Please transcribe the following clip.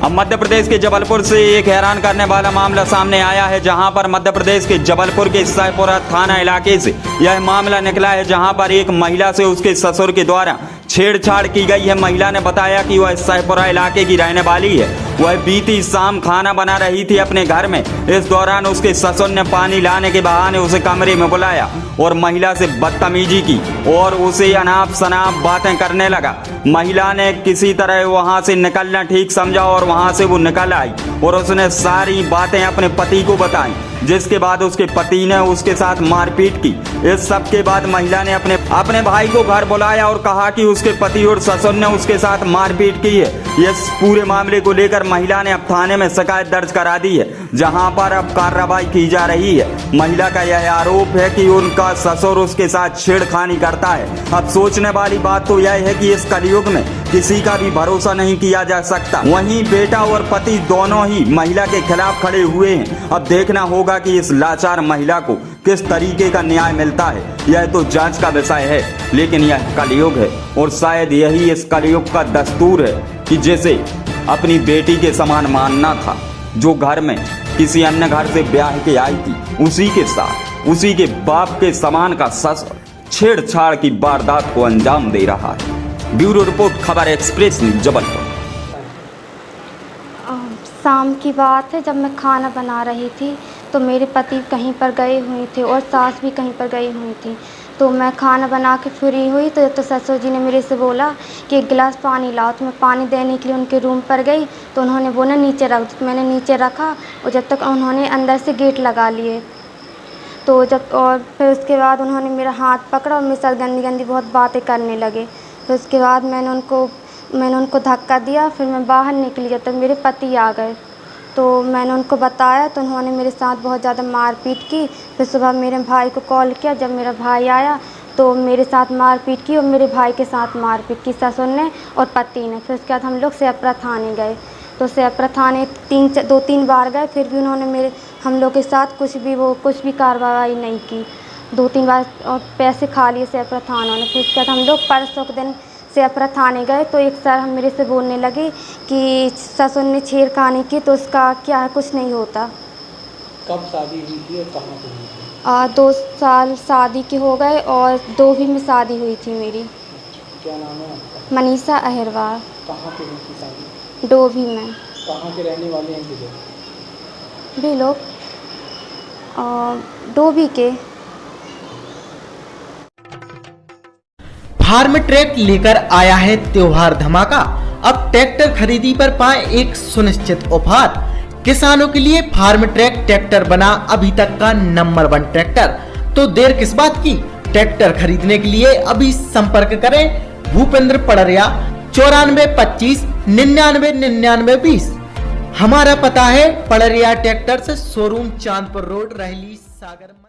अब मध्य प्रदेश के जबलपुर से एक हैरान करने वाला मामला सामने आया है, जहां पर मध्य प्रदेश के जबलपुर के शाहपुरा थाना इलाके से यह मामला निकला है, जहां पर एक महिला से उसके ससुर के द्वारा छेड़छाड़ की गई है। महिला ने बताया कि वह शाहपुरा इलाके की रहने वाली है। वह बीती शाम खाना बना रही थी अपने घर में। इस दौरान उसके ससुर ने पानी लाने के बहाने उसे कमरे में बुलाया और महिला से बदतमीजी की और उसे अनाप शनाप बातें करने लगा। महिला ने किसी तरह वहां से निकलना ठीक समझा और वहां से वो निकल आई और उसने सारी बातें अपने पति को बताई, जिसके बाद उसके पति ने उसके साथ मारपीट की। इस सब के बाद महिला ने अपने भाई को घर बुलाया और कहा कि उसके पति और ससुर ने उसके साथ मारपीट की है। इस पूरे मामले को लेकर महिला ने अब थाने में शिकायत दर्ज करा दी है, जहां पर अब कार्रवाई की जा रही है। महिला का यह आरोप है कि उनका ससुर उसके साथ छेड़खानी करता है। अब सोचने वाली बात तो यह है कि इस कलयुग में किसी का भी भरोसा नहीं किया जा सकता। वहीं बेटा और पति दोनों ही महिला के खिलाफ खड़े हुए हैं। अब देखना होगा कि इस लाचार महिला को किस तरीके का न्याय मिलता है। यह तो जांच का विषय है, लेकिन यह कलयुग है और शायद यही इस कलयुग का दस्तूर है कि जैसे अपनी बेटी के समान मानना था, जो घर में किसी अन्य घर से ब्याह के आई थी, उसी के साथ उसी के बाप के समान का ससुर छेड़छाड़ की वारदात को अंजाम दे रहा है। ब्यूरो रिपोर्ट, खबर एक्सप्रेस न्यूज, जबलपुर। शाम की बात है, जब मैं खाना बना रही थी तो मेरे पति कहीं पर गए हुए थे और सास भी कहीं पर गई हुई थी। तो मैं खाना बना के फ्री हुई तो ससुर जी ने मेरे से बोला कि एक गिलास पानी लाओ। तो मैं पानी देने के लिए उनके रूम पर गई तो उन्होंने बोला नीचे रख। तो मैंने नीचे रखा और जब तक उन्होंने अंदर से गेट लगा लिए तो फिर उसके बाद उन्होंने मेरा हाथ पकड़ा और मेरे साथ गंदी गंदी बहुत बातें करने लगे। फिर उसके बाद मैंने उनको धक्का दिया। फिर मैं बाहर निकली, जब तक मेरे पति आ गए तो मैंने उनको बताया तो उन्होंने मेरे साथ बहुत ज़्यादा मारपीट की। फिर सुबह मेरे भाई को कॉल किया। जब मेरा भाई आया तो मेरे साथ मारपीट की और मेरे भाई के साथ मारपीट की ससुर ने और पति ने। फिर उसके बाद हम लोग शाहपुरा थाने गए तो शाहपुरा थाने 2-3 बार गए, फिर भी उन्होंने हम लोग के साथ कुछ भी कार्रवाई नहीं की। 2-3 बार और पैसे खा लिए शाहपुरा थाना ने। फिर उसके बाद हम लोग परसों के दिन शाहपुरा थाने गए तो एक सर मेरे से बोलने लगे कि ससुर ने छेड़खानी की तो उसका क्या है, कुछ नहीं होता। कब शादी हुई थी और कहाँ पे हुई थी? 2 साल शादी के हो गए और 2 भी में शादी हुई थी मेरी। क्या नाम है आपका? मनीषा अहिरवार। कहाँ पे हुई थी शादी? डोभी में। कहाँ के रहने वाले हैं भी लोग डोभी के। फार्म ट्रैक लेकर आया है त्योहार धमाका। अब ट्रैक्टर खरीदी पर पाए एक सुनिश्चित ऑफर। किसानों के लिए फार्म ट्रैक ट्रैक्टर बना अभी तक का नंबर 1 ट्रैक्टर। तो देर किस बात की, ट्रैक्टर खरीदने के लिए अभी संपर्क करें भूपेंद्र पड़रिया 94 25 99 99 20। हमारा पता है पड़रिया ट्रैक्टर से शोरूम, चांदपुर रोड, रहली, सागर।